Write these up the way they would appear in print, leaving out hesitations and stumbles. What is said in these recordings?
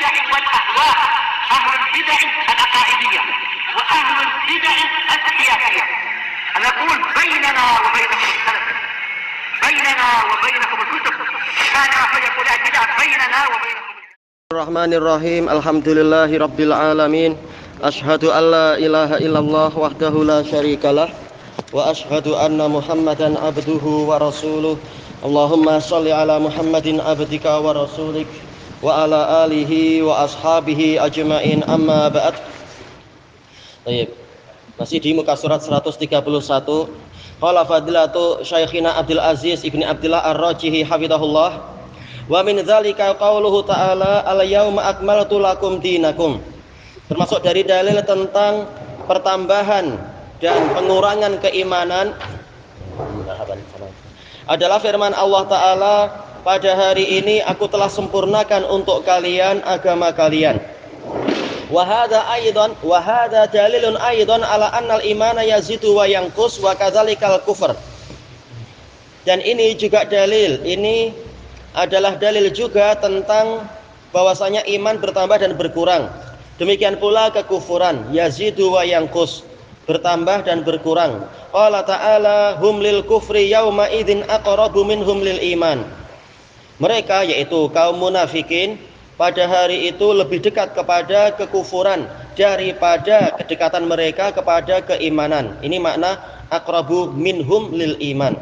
البدع والأهواء، أهل البدع العقائدية وأهل البدع السياسية. نقول بيننا وبينكم السلف، بيننا وبينكم الكتب، كان فيقول البدع بيننا وبينكم. Bismillahirrahmanirrahim. Alhamdulillahi rabbil alamin. Asyhadu an la ilaha illallah wahdahu la syarikalah wa asyhadu anna Muhammadan abduhu wa rasuluh. Allahumma shalli ala Muhammadin abdika wa rasulik wa ala alihi wa ashabihi ajmain, amma ba'd. Baik. Masih di muka surat 131. Qala fadilatu Syekhina Abdul Aziz Ibni Abdullah Ar-Rajihi hafizahullah. Wa min dzalika qauluhu ta'ala al-yauma akmaltu lakum dinakum. Termasuk dari dalil tentang pertambahan dan pengurangan keimanan adalah firman Allah Ta'ala, pada hari ini aku telah sempurnakan untuk kalian agama kalian. Wa hadza dalilun aidan ala annal imana yazidu wa yanqus wa kadzalikal kufr. Dan ini juga dalil, ini adalah dalil juga tentang bahwasanya iman bertambah dan berkurang. Demikian pula kekufuran, yazidu wa yanqus, bertambah dan berkurang. Qala ta'ala hum lil kufri yauma idzin aqrabu minhum lil iman. Mereka yaitu kaum munafikin pada hari itu lebih dekat kepada kekufuran daripada kedekatan mereka kepada keimanan. Ini makna aqrabu minhum lil iman.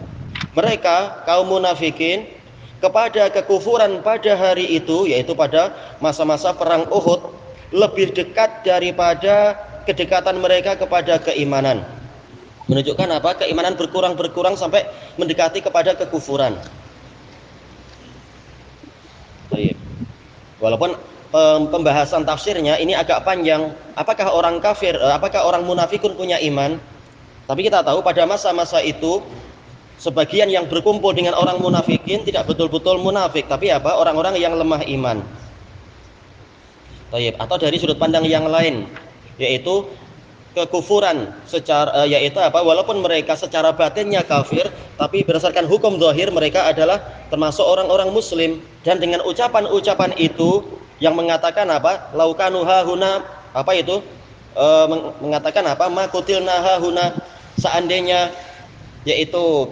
Mereka kaum munafikin kepada kekufuran pada hari itu, yaitu pada masa-masa perang Uhud, lebih dekat daripada kedekatan mereka kepada keimanan. Menunjukkan apa? Keimanan berkurang sampai mendekati kepada kekufuran. Baik. Walaupun pembahasan tafsirnya ini agak panjang, apakah orang kafir, apakah orang munafikun punya iman? Tapi kita tahu pada masa-masa itu sebagian yang berkumpul dengan orang munafikin tidak betul-betul munafik, tapi apa? Orang-orang yang lemah iman. Baik. Atau dari sudut pandang yang lain, yaitu kekufuran secara yaitu apa? Walaupun mereka secara batinnya kafir, tapi berdasarkan hukum zahir mereka adalah termasuk orang-orang muslim. Dan dengan ucapan-ucapan itu yang mengatakan apa? Laukanu hahuna, apa itu? Mengatakan apa? Makutilna hahuna, seandainya yaitu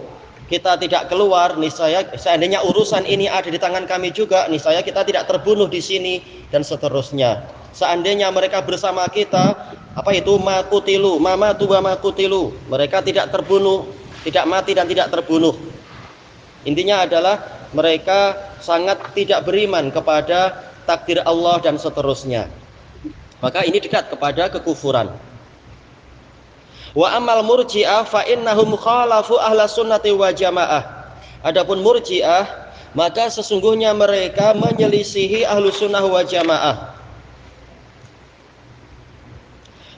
kita tidak keluar, niscaya seandainya urusan ini ada di tangan kami juga, niscaya kita tidak terbunuh di sini, dan seterusnya. Seandainya mereka bersama kita, apa itu makutilu, mamatu wa makutilu, mereka tidak terbunuh, tidak mati dan tidak terbunuh. Intinya adalah mereka sangat tidak beriman kepada takdir Allah dan seterusnya. Maka ini dekat kepada kekufuran. Wa amal murji'ah fa innahum khalafu ahlas sunnati wa jamaah. Adapun murji'ah, maka sesungguhnya mereka menyelisihi ahlus sunnah wa jamaah.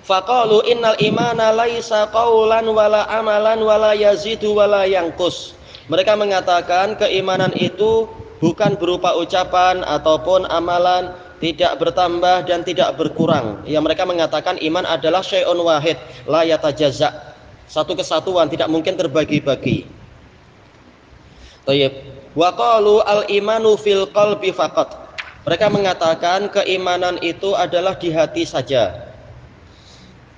Faqalu innal imana laisa qaulan wala amalan wala yazidu wala yanqus. Mereka mengatakan keimanan itu bukan berupa ucapan ataupun amalan, tidak bertambah dan tidak berkurang. Ya, mereka mengatakan iman adalah syai'un wahid, la yatajazza, satu kesatuan, tidak mungkin terbagi-bagi. Thayyib. Wa qalu al-imanu fil qalbi faqat. Mereka mengatakan keimanan itu adalah di hati saja.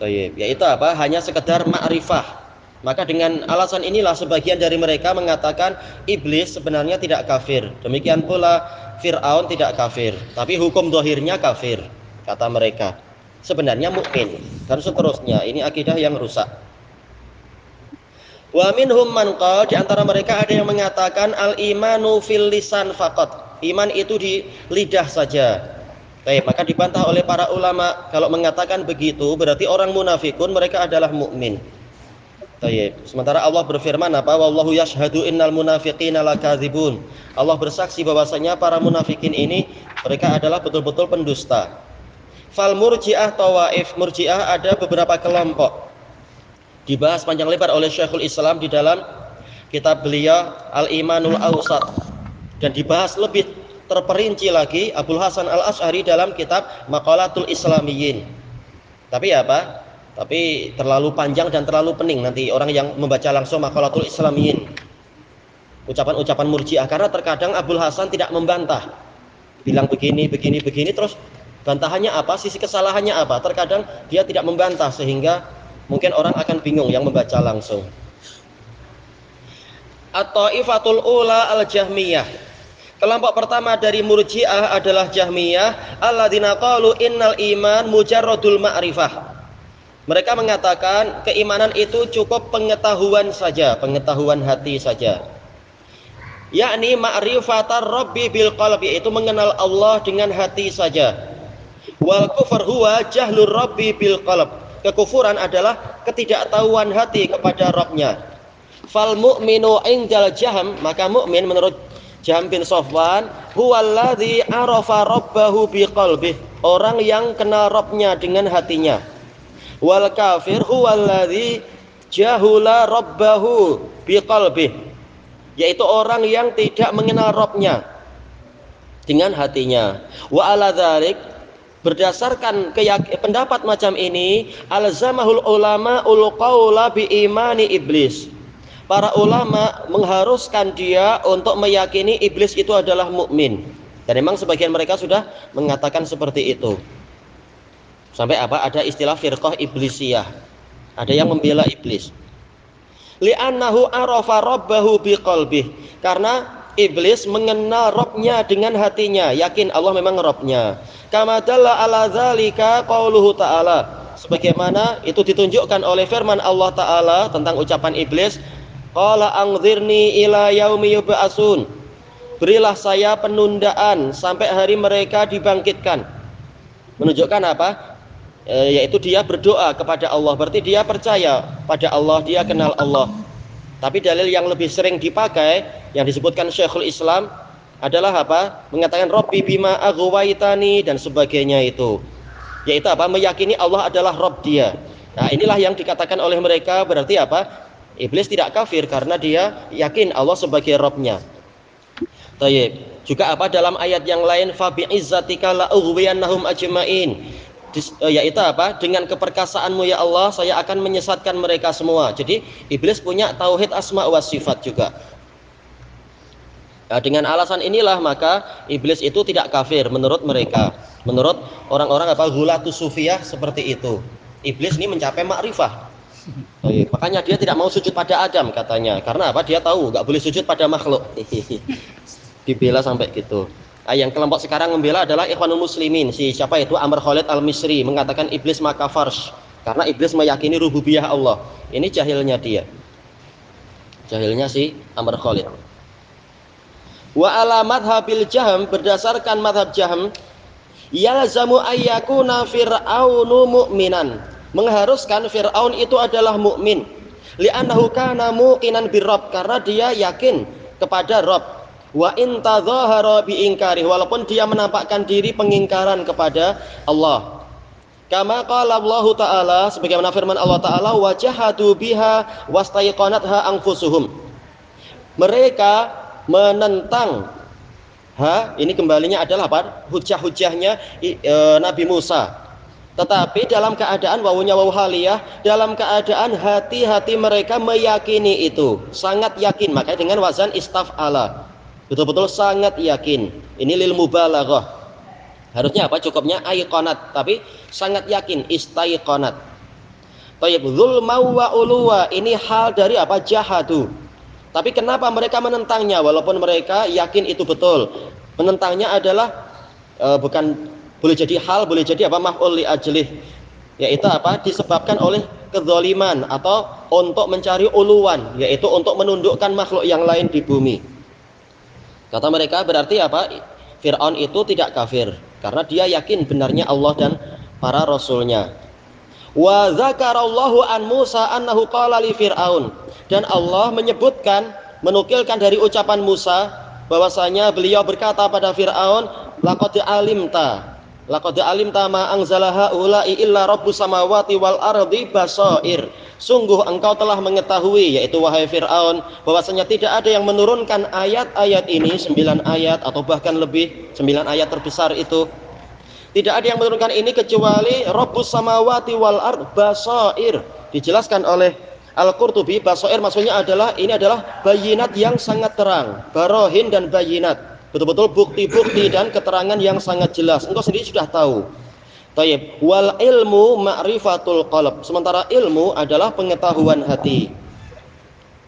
Thayyib. Yaitu apa? Hanya sekedar ma'rifah. Maka dengan alasan inilah sebagian dari mereka mengatakan iblis sebenarnya tidak kafir. Demikian pula Fir'aun tidak kafir, tapi hukum zahirnya kafir, kata mereka. Sebenarnya mukmin dan seterusnya. Ini akidah yang rusak. Wa minhum man qala, di antara mereka ada yang mengatakan al-imanu fil lisan faqat. Iman itu di lidah saja. Baik, maka dibantah oleh para ulama, kalau mengatakan begitu berarti orang munafikun mereka adalah mukmin. Baik. Sementara Allah berfirman apa? Wallahu yashhadu innal munafiqina lakadzibun. Allah bersaksi bahwasanya para munafikin ini mereka adalah betul-betul pendusta. Fal murji'ah tawaif, murji'ah ada beberapa kelompok. Dibahas panjang lebar oleh Syekhul Islam di dalam kitab beliau Al-Imanul Awsat, dan dibahas lebih terperinci lagi Abul Hasan Al-Asy'ari dalam kitab Maqalatul Islamiyyin. Tapi apa? Tapi terlalu panjang dan terlalu pening nanti orang yang membaca langsung Maqalatul Islamiyyin, ucapan-ucapan murji'ah, karena terkadang Abul Hasan tidak membantah, bilang begini terus Bantahannya apa? Sisi kesalahannya apa? Terkadang dia tidak membantah sehingga mungkin orang akan bingung yang membaca langsung. At-Thaifatul ula al-Jahmiyah. Kelompok pertama dari Murji'ah adalah Jahmiyah, alladzina qalu innal iman mujarradul ma'rifah. Mereka mengatakan keimanan itu cukup pengetahuan saja, pengetahuan hati saja. Yakni ma'rifatar rabbi bil qalbi, itu mengenal Allah dengan hati saja. Wal kufur huwa jahlur rabbi bil qalb. Kekufuran adalah ketidaktahuan hati kepada Rabbnya. Fal mu'minu indal Jahm, maka mukmin menurut Jahm bin Safwan huwallazi arafa rabbahu biqalbih, orang yang kenal Rabbnya dengan hatinya. Wal kafir huwallazi jahula rabbahu biqalbih, yaitu orang yang tidak mengenal Rabbnya dengan hatinya. Wa ala dzalik, berdasarkan pendapat macam ini, alzamahul ulama ul qaula bi imani iblis. Para ulama mengharuskan dia untuk meyakini iblis itu adalah mukmin. Dan memang sebagian mereka sudah mengatakan seperti itu. Sampai apa? Ada istilah firqah iblisiyah. Ada yang membela iblis. Li'annahu arafa rabbahu biqalbih. Karena iblis mengenal Rabbnya dengan hatinya, yakin Allah memang Rabbnya. Kama dalla ala dzalika qauluhu ta'ala. Sebagaimana itu ditunjukkan oleh firman Allah Ta'ala tentang ucapan iblis, qala anzirni ila yaumi yub'atsun. Berilah saya penundaan sampai hari mereka dibangkitkan. Menunjukkan apa? Yaitu dia berdoa kepada Allah, berarti dia percaya pada Allah, dia kenal Allah. Tapi dalil yang lebih sering dipakai yang disebutkan Syekhul Islam adalah apa? Mengatakan Rabbi bima aghwaytani dan sebagainya itu. Yaitu apa? Meyakini Allah adalah Rabb dia. Nah, inilah yang dikatakan oleh mereka, berarti apa? Iblis tidak kafir karena dia yakin Allah sebagai Rabb-nya. Tayyib. Juga apa dalam ayat yang lain, fa bi'izzatika la ughwiyannahum ajma'in. Yaitu apa? Dengan keperkasaanmu ya Allah, saya akan menyesatkan mereka semua. Jadi iblis punya tauhid asma wa sifat juga. Nah, dengan alasan inilah maka iblis itu tidak kafir menurut mereka. Menurut orang-orang apa? Ghulatus sufiyah seperti itu. Iblis ini mencapai makrifah. Makanya dia tidak mau sujud pada Adam katanya. Karena apa? Dia tahu nggak boleh sujud pada makhluk. Dibela sampai gitu. Yang kelompok sekarang membela adalah Ikhwanul Muslimin. Si siapa itu? Amr Khalid Al-Misri mengatakan iblis maka farsh. Karena iblis meyakini rububiyah Allah. Ini jahilnya dia. Jahilnya si Amr Khalid. Wa ala madhabil Jahm, berdasarkan madhab Jahm, yalzamu ayyakuna fir'aunu mu'minan, mengharuskan Fir'aun itu adalah mukmin. Li'annahu kana muqinan birrabb, karena dia yakin kepada Rabb. Wa in tadzahara bi ingkari, walaupun dia menampakkan diri pengingkaran kepada Allah. Kama qala Allah Ta'ala, sebagaimana firman Allah Ta'ala, wa jahadu biha wastaiqanatha anfusuhum. Mereka menentang ini kembalinya adalah apa? Hujah-hujahnya Nabi Musa. Tetapi dalam keadaan wawunya wawu haliyah, dalam keadaan hati-hati mereka meyakini itu, sangat yakin, makanya dengan wazan istaf'ala. Betul-betul sangat yakin. Ini lil mubalaghah. Harusnya apa? Cukupnya aiqanat, tapi sangat yakin, istaiqanat. Thayyib, zulma wa uluwa, ini hal dari apa? Jahadu. Tapi kenapa mereka menentangnya walaupun mereka yakin itu betul? Menentangnya adalah bukan boleh jadi hal, boleh jadi apa? Maf'ul li ajlih. Yaitu apa? Disebabkan oleh kezaliman atau untuk mencari uluwan, yaitu untuk menundukkan makhluk yang lain di bumi. Kata mereka berarti apa? Fir'aun itu tidak kafir karena dia yakin benarnya Allah dan para rasulnya. Wa dzakarallahu an Musa annahu qala li Fir'aun, dan Allah menyebutkan, menukilkan dari ucapan Musa bahwasanya beliau berkata pada Fir'aun, laqad alimta ma anzala haula'i illa rabbus samawati wal ardi basair. Sungguh engkau telah mengetahui, yaitu wahai Fir'aun, bahwasanya tidak ada yang menurunkan ayat-ayat ini, 9 ayat atau bahkan lebih, 9 ayat terbesar itu. Tidak ada yang menurunkan ini kecuali Rabbus samawati wal ard basair. Dijelaskan oleh Al-Qurtubi, basair maksudnya adalah ini adalah bayinat yang sangat terang, barohin dan bayinat. betul-betul bukti-bukti dan keterangan yang sangat jelas. Engkau sendiri sudah tahu. Taib. Wal ilmu ma'rifatul qalb. Sementara ilmu adalah pengetahuan hati.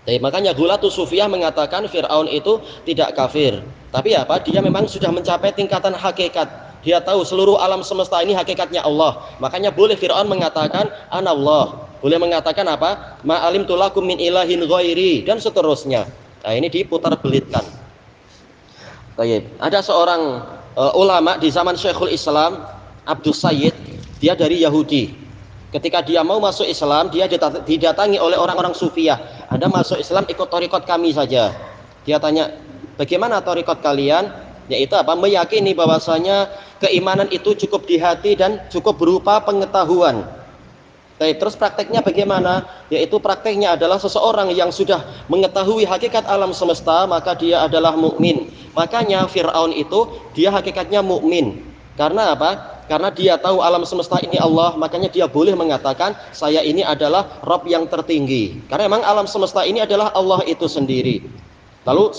Taib. Makanya Ghulatus Sufiyah mengatakan Fir'aun itu tidak kafir. Tapi apa? Dia memang sudah mencapai tingkatan hakikat. Dia tahu seluruh alam semesta ini hakikatnya Allah. Makanya boleh Fir'aun mengatakan Anallah. Boleh mengatakan apa? Ma'alimtu lakum min ilahin ghairi dan seterusnya. Nah, ini diputar belitkan. Baik. Ada seorang ulama di zaman Syekhul Islam Abdus Sayyid, dia dari Yahudi. Ketika dia mau masuk Islam, dia didatangi oleh orang-orang Sufiyah. Anda masuk Islam ikut thariqat kami saja. Dia tanya, bagaimana thariqat kalian? Yaitu apa? Meyakini bahwasanya keimanan itu cukup di hati dan cukup berupa pengetahuan. Terus prakteknya bagaimana? Yaitu prakteknya adalah seseorang yang sudah mengetahui hakikat alam semesta, maka dia adalah mukmin. Makanya Fir'aun itu dia hakikatnya mukmin. Karena apa? Karena dia tahu alam semesta ini Allah, makanya dia boleh mengatakan saya ini adalah Rabb yang tertinggi. Karena memang alam semesta ini adalah Allah itu sendiri. Lalu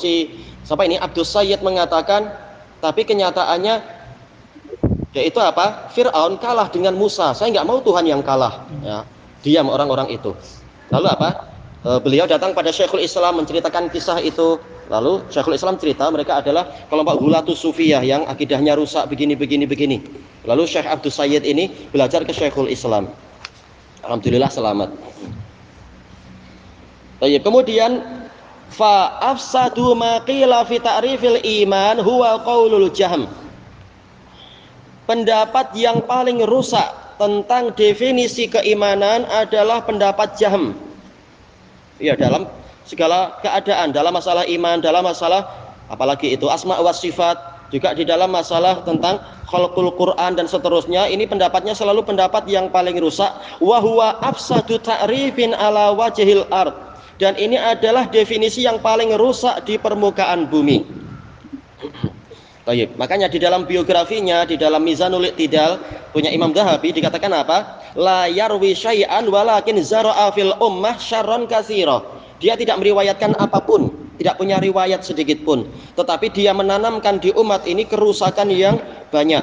siapa ini Abdus Sayyid mengatakan, tapi kenyataannya yaitu apa? Fir'aun kalah dengan Musa. Saya nggak mau Tuhan yang kalah. Ya, diam orang-orang itu. Lalu apa? Beliau datang pada Syekhul Islam menceritakan kisah itu. Lalu Syekhul Islam cerita mereka adalah kelompok Ghulatus Sufiyah yang akidahnya rusak begini. Lalu Syekh Abdus Sayyid ini belajar ke Syekhul Islam. Alhamdulillah selamat. Kemudian fa afsadu ma qila fi ta'rifil iman huwa qaulul Jahm. Pendapat yang paling rusak tentang definisi keimanan adalah pendapat Jahm. Ya, dalam segala keadaan, dalam masalah iman, dalam masalah apalagi itu asma wa sifat, juga di dalam masalah tentang khalqul Quran dan seterusnya, ini pendapatnya selalu pendapat yang paling rusak. Wa huwa afsadu ta'rifin ala wajhil ard. Dan ini adalah definisi yang paling rusak di permukaan bumi. Baik, makanya di dalam biografinya, di dalam Mizanul I'tidal punya Imam Dhahabi dikatakan apa? La yarwi syai'an walakin zara'a fil ummah syarran katsira. Dia tidak meriwayatkan apapun, tidak punya riwayat sedikit pun, tetapi dia menanamkan di umat ini kerusakan yang banyak.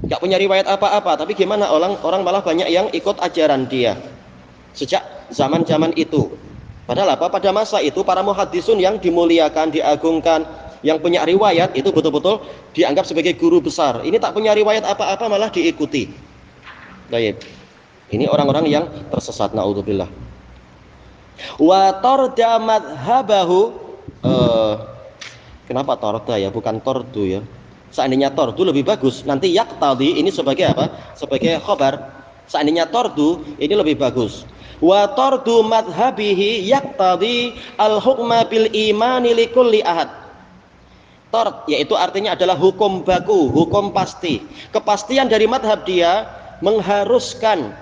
Tidak punya riwayat apa-apa, tapi gimana orang malah banyak yang ikut ajaran dia. Sejak zaman-zaman itu. Padahal apa? Pada masa itu para muhaddisun yang dimuliakan, diagungkan, yang punya riwayat itu betul-betul dianggap sebagai guru besar. Ini tak punya riwayat apa-apa malah diikuti. Baik. Ini orang-orang yang tersesat, naudzubillah. Wa tarda madhabahu. Kenapa tarda ya, bukan tordu ya? Seandainya tordu lebih bagus. Nanti yaqtadi ini sebagai apa? Sebagai khabar. Seandainya tordu ini lebih bagus. Wa tardu madhabihi yaqtadi al-hukma bil imani likulli ahad. Tord, yaitu artinya adalah hukum baku, hukum pasti. Kepastian dari madhab dia mengharuskan,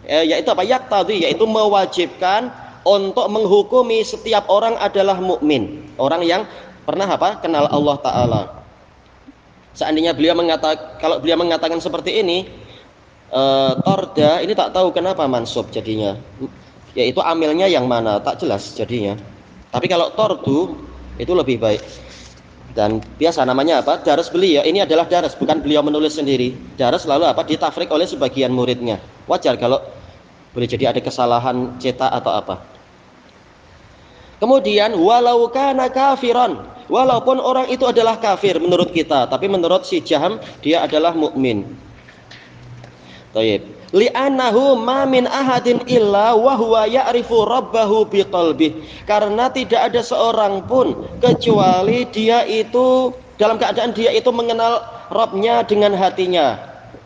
yaitu apa? Yaqtadi, yaitu mewajibkan untuk menghukumi setiap orang adalah mukmin, orang yang pernah apa? Kenal Allah Ta'ala. Seandainya kalau beliau mengatakan seperti ini, torda ini tak tahu kenapa mansub jadinya, yaitu amilnya yang mana tak jelas jadinya. Tapi kalau tordu itu lebih baik. Dan biasa namanya apa? Daras beliau, ini adalah daras, bukan beliau menulis sendiri. Daras lalu apa? Ditafrik oleh sebagian muridnya. Wajar kalau boleh jadi ada kesalahan cetak atau apa. Kemudian walau kana kafiran, walaupun orang itu adalah kafir menurut kita, tapi menurut si Jahm dia adalah mukmin. Baik. Li'annahu ma min ahadin illa wa huwa ya'rifu rabbahu biqalbih. Karena tidak ada seorang pun kecuali dia itu dalam keadaan dia itu mengenal Rabbnya dengan hatinya.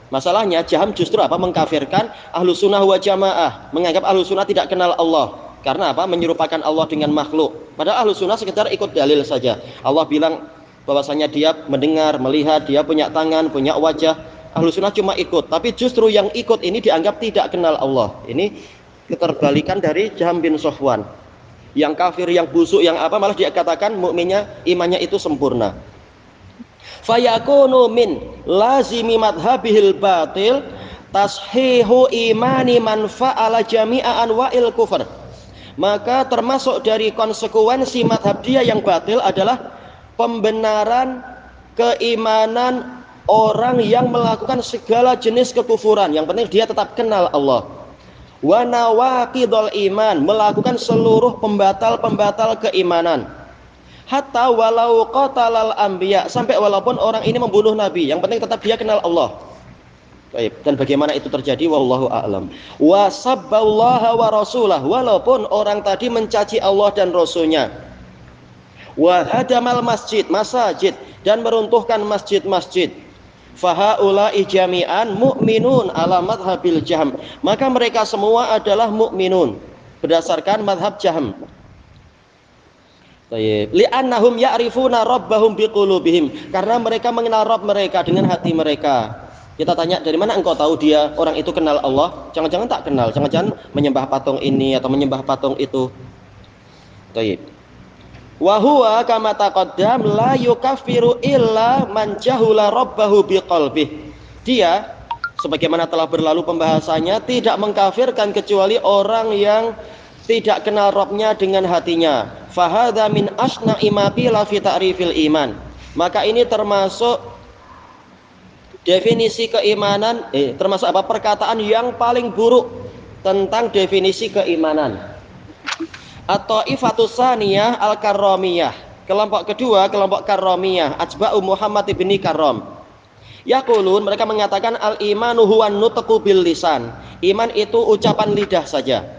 Masalahnya Jahm justru apa? Mengkafirkan ahlu sunnah wa jamaah, menganggap ahlu sunnah tidak kenal Allah. Karena apa? Menyerupakan Allah dengan makhluk. Padahal ahlu sunnah sekedar ikut dalil saja. Allah bilang bahwasanya dia mendengar, melihat, dia punya tangan, punya wajah. Ahlu sunnah cuma ikut, tapi justru yang ikut ini dianggap tidak kenal Allah. Ini keterbalikan dari Jahm bin Safwan. Yang kafir, yang busuk, yang apa malah dikatakan mukminnya imannya itu sempurna. Fayakunu min lazimi madhabihil batil tashihu imani man fa'ala jami'a anwa'il kufr. Maka termasuk dari konsekuensi madhab dia yang batil adalah pembenaran keimanan orang yang melakukan segala jenis kekufuran. Yang penting dia tetap kenal Allah. Wa nawaqidul iman, melakukan seluruh pembatal-pembatal keimanan. Hatta walau qatalal anbiya, sampai walaupun orang ini membunuh nabi, yang penting tetap dia kenal Allah. Baik, dan bagaimana itu terjadi wallahu a'lam. Wa sabballaha wa rasulah, walaupun orang tadi mencaci Allah dan rasulnya. Wa hadamal masajid, dan meruntuhkan masjid-masjid. Fahaula'i jami'an mu'minun ala madhabil Jahm, maka mereka semua adalah mukminun berdasarkan madhab Jahm. Li'annahum ya'rifuna rabbahum biqulubihim, karena mereka mengenal Rabb mereka dengan hati mereka. Kita tanya, dari mana engkau tahu dia orang itu kenal Allah? Jangan-jangan tak kenal, jangan-jangan menyembah patung ini atau menyembah patung itu. Baik. Wa huwa kama taqaddam la yukaffiru illa man jahula rabbahu biqalbih. Dia, sebagaimana telah berlalu pembahasannya, tidak mengkafirkan kecuali orang yang tidak kenal Rabbnya dengan hatinya. Fahadha min asna'i ma qila fi ta'rifil iman. Maka ini termasuk definisi keimanan, termasuk apa? Perkataan yang paling buruk tentang definisi keimanan. At-Taifatus Tsaniyah Al-Karramiyah. Kelompok kedua, kelompok Karramiyah, atba'u Muhammad ibni Karram. Yaqulun, mereka mengatakan al-imanu huwa nutqu bil lisan. Iman itu ucapan lidah saja.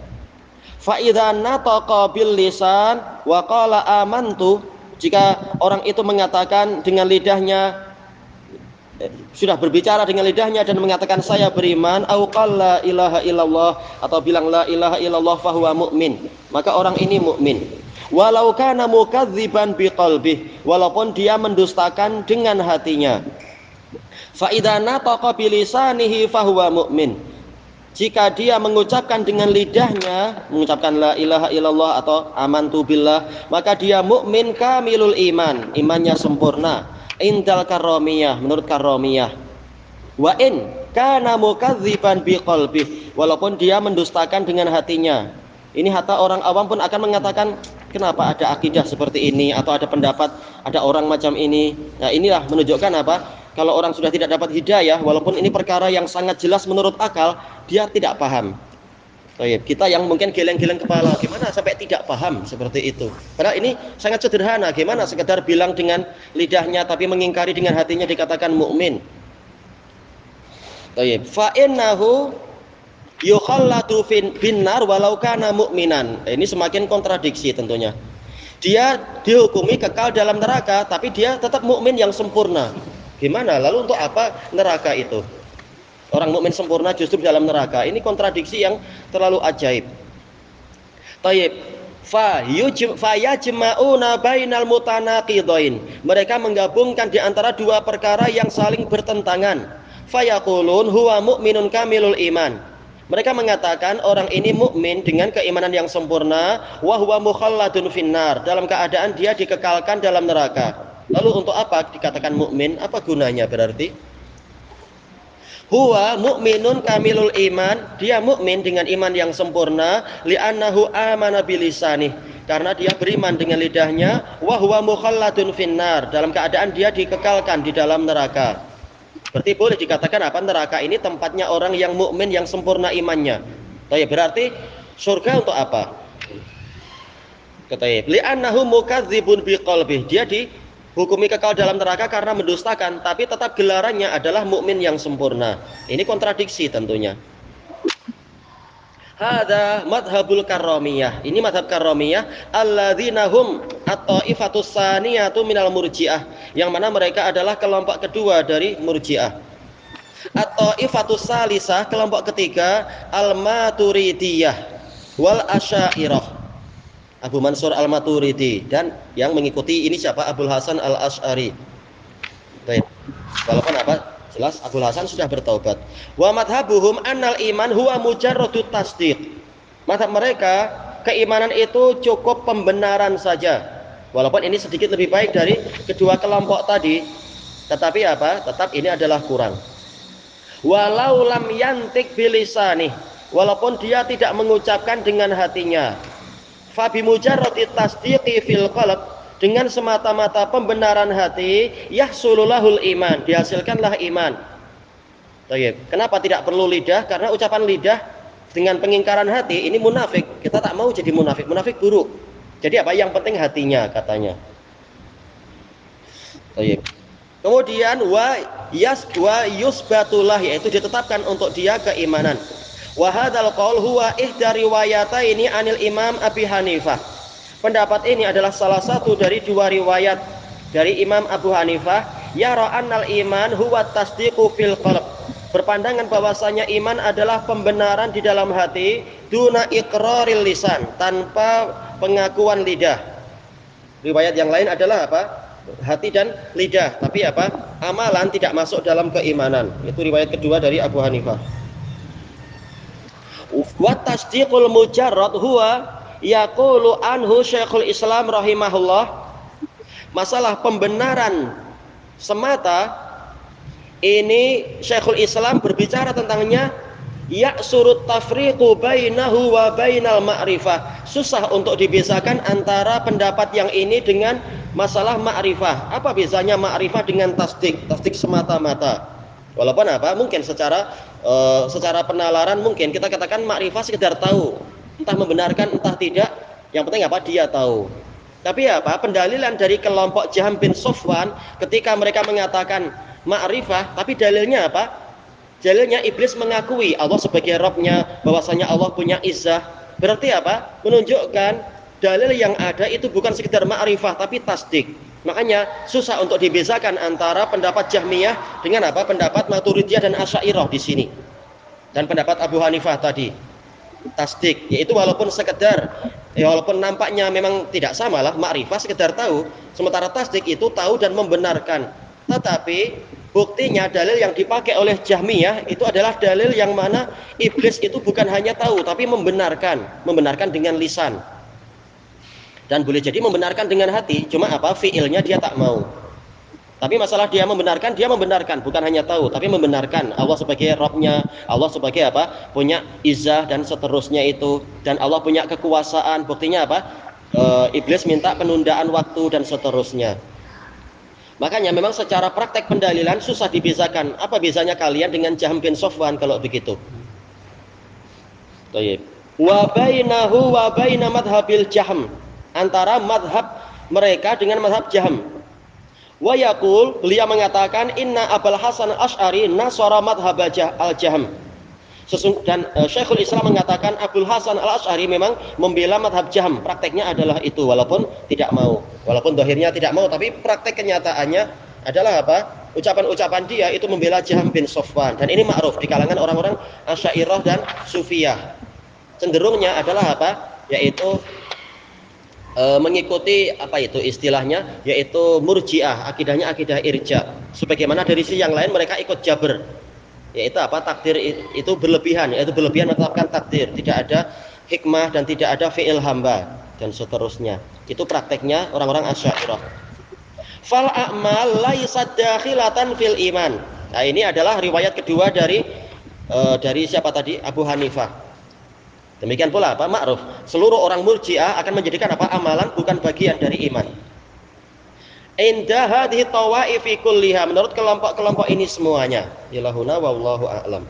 Fa idza nataqa bil lisan wa qala amantu, jika orang itu mengatakan dengan lidahnya, sudah berbicara dengan lidahnya dan mengatakan saya beriman, au qala la ilaha illallah, atau bilang la ilaha illallah, fahuwa mu'min, maka orang ini mukmin. Walau kana mukadziban biqalbih, walaupun dia mendustakan dengan hatinya. Fa idza nataqa bilisanihi fahuwa mu'min, jika dia mengucapkan dengan lidahnya, mengucapkan la ilaha illallah atau amantu billah, maka dia mukmin kamilul iman, imannya sempurna. Indal karramiyah, menurut karramiyah. Wa in kana mukadziban biqalbih, walaupun dia mendustakan dengan hatinya. Ini hatta orang awam pun akan mengatakan, kenapa ada akidah seperti ini, atau ada pendapat, ada orang macam ini. Nah, inilah menunjukkan apa? Kalau orang sudah tidak dapat hidayah, walaupun ini perkara yang sangat jelas menurut akal, dia tidak paham. Kita yang mungkin geleng-geleng kepala, gimana sampai tidak paham seperti itu? Padahal ini sangat sederhana. Gimana sekedar bilang dengan lidahnya tapi mengingkari dengan hatinya dikatakan mukmin? Fa innahu yukhallatu binnar walau kana mu'minan. Ini semakin kontradiksi tentunya. Dia dihukumi kekal dalam neraka, tapi dia tetap mukmin yang sempurna. Gimana? Lalu untuk apa neraka itu? Orang mukmin sempurna justru dalam neraka. Ini kontradiksi yang terlalu ajaib. Tayyib. Fa yajma'una bainal mutanaqidain. Mereka menggabungkan di antara dua perkara yang saling bertentangan. Fa yaqulun huwa mu'minun kamilul iman. Mereka mengatakan orang ini mukmin dengan keimanan yang sempurna, wa huwa mukhalladun finnar, dalam keadaan dia dikekalkan dalam neraka. Lalu untuk apa dikatakan mukmin? Apa gunanya berarti? Huwa mu'minun kamilul iman, dia mukmin dengan iman yang sempurna, li'annahu amana bilisanih, karena dia beriman dengan lidahnya, wa huwa mukhalladun finnar, dalam keadaan dia dikekalkan di dalam neraka. Berarti boleh dikatakan apa? Neraka ini tempatnya orang yang mukmin yang sempurna imannya. Berarti surga untuk apa? Li'annahu mukadzibun biqalbih, dia dihukumi kekal dalam neraka karena mendustakan, tapi tetap gelarannya adalah mukmin yang sempurna. Ini kontradiksi tentunya. Hada madhabul karramiyah. Ini madhab karramiyah. Alladzina hum at-taifatus tsaniyatu minal murji'ah, yang mana mereka adalah kelompok kedua dari murji'ah. At-taifatus salisah, kelompok ketiga, al-maturidiyah wal asy'ariyah. Abu Mansur al-Maturidi, dan yang mengikuti ini siapa? Abul Hasan al-Asy'ari. Baik. Walaupun apa? Jelas Abul Hasan sudah bertaubat. Wa madhabuhum annal iman huwa mujarradut tasdiq. Madhab mereka, keimanan itu cukup pembenaran saja. Walaupun ini sedikit lebih baik dari kedua kelompok tadi, tetapi apa? Tetap ini adalah kurang. Walau lam yantik bilisanih, walaupun dia tidak mengucapkan dengan hatinya. Fa bi mujarradit tasdiqi fil qalb, dengan semata-mata pembenaran hati, yahsululahul iman, dihasilkanlah iman. Baik. Kenapa tidak perlu lidah? Karena ucapan lidah dengan pengingkaran hati ini munafik. Kita tak mau jadi munafik, munafik buruk. Jadi apa? Yang penting hatinya katanya. Baik. Kemudian wa yusbatullah, yaitu ditetapkan untuk dia keimanan. Wa hadzal qaul huwa ihda riwayataini anil Imam Abi Hanifah. Pendapat ini adalah salah satu dari dua riwayat dari Imam Abu Hanifah, yara annal iman huwa tasdiqu fil qalb. Berpandangan bahwasanya iman adalah pembenaran di dalam hati, duna iqraril lisan, tanpa pengakuan lidah. Riwayat yang lain adalah apa? Hati dan lidah, tapi apa? Amalan tidak masuk dalam keimanan. Itu riwayat kedua dari Abu Hanifah. Wa tasdiqul mujarrad huwa yaqulu anhu Syekhul Islam rahimahullah. Masalah pembenaran semata ini Syekhul Islam berbicara tentangnya, ya'surut tafriqu bainahu wa bainal ma'rifah. Susah untuk dibedakan antara pendapat yang ini dengan masalah ma'rifah. Apa bezanya ma'rifah dengan tasdik? Tasdik semata-mata. Walaupun apa? Mungkin secara penalaran mungkin kita katakan ma'rifah sekedar tahu, entah membenarkan entah tidak, yang penting apa? Dia tahu. Tapi apa? Pendalilan dari kelompok Jahm bin Safwan ketika mereka mengatakan ma'rifah, tapi dalilnya apa? Dalilnya iblis mengakui Allah sebagai Rabbnya, bahwasanya Allah punya izzah. Berarti apa? Menunjukkan dalil yang ada itu bukan sekedar ma'rifah tapi tasdik. Makanya susah untuk dibedakan antara pendapat Jahmiyah dengan apa? Pendapat Maturidiyah dan Asy'ariyah di sini. Dan pendapat Abu Hanifah tadi. Tasdik, yaitu walaupun sekedar walaupun nampaknya memang tidak sama lah, ma'rifah sekedar tahu, sementara tasdik itu tahu dan membenarkan. Tetapi buktinya dalil yang dipakai oleh Jahmiyah itu adalah dalil yang mana iblis itu bukan hanya tahu tapi membenarkan dengan lisan. Dan boleh jadi membenarkan dengan hati, cuma apa? Fiilnya dia tak mau. Tapi masalah dia membenarkan, bukan hanya tahu, tapi membenarkan Allah sebagai Rabbnya, Allah sebagai apa? Punya izzah dan seterusnya itu, dan Allah punya kekuasaan. Buktinya apa? Iblis minta penundaan waktu dan seterusnya. Makanya memang secara praktek pendalilan susah dibedakan. Apa bezanya kalian dengan Jahm bin Safwan kalau begitu? Baik. Wa bainahu wa baina madhabil Jahm, antara madhab mereka dengan madhab Jahm. Wa yaqul, beliau mengatakan inna Abul Hasan Al-Asy'ari nasara madhab al-Jahm. Dan Syekhul Islam mengatakan Abul Hasan Al-Asy'ari memang membela madhab Jahm. Prakteknya adalah itu, walaupun tidak mau, walaupun dohirnya tidak mau, tapi praktek kenyataannya adalah apa? Ucapan-ucapan dia itu membela Jahm bin Safwan. Dan ini ma'ruf di kalangan orang-orang Asy'ariyah dan Sufiyah. Cenderungnya adalah apa? Yaitu mengikuti apa itu istilahnya, yaitu murjiah, akidahnya akidah irja. Sebagaimana dari sisi yang lain mereka ikut jabr, yaitu apa? Takdir itu berlebihan, yaitu berlebihan menetapkan takdir, tidak ada hikmah dan tidak ada fi'il hamba dan seterusnya. Itu prakteknya orang-orang Asy'ariyah. Fal a'mal laysat dakhilatan fil iman. Nah, ini adalah riwayat kedua dari siapa tadi? Abu Hanifah. Demikian pula apa? Ma'ruf. Seluruh orang murji'ah akan menjadikan apa? Amalan bukan bagian dari iman. Inda hadhihi tawaifi kulliha, menurut kelompok-kelompok ini semuanya. Ilahuna wallahu a'lam.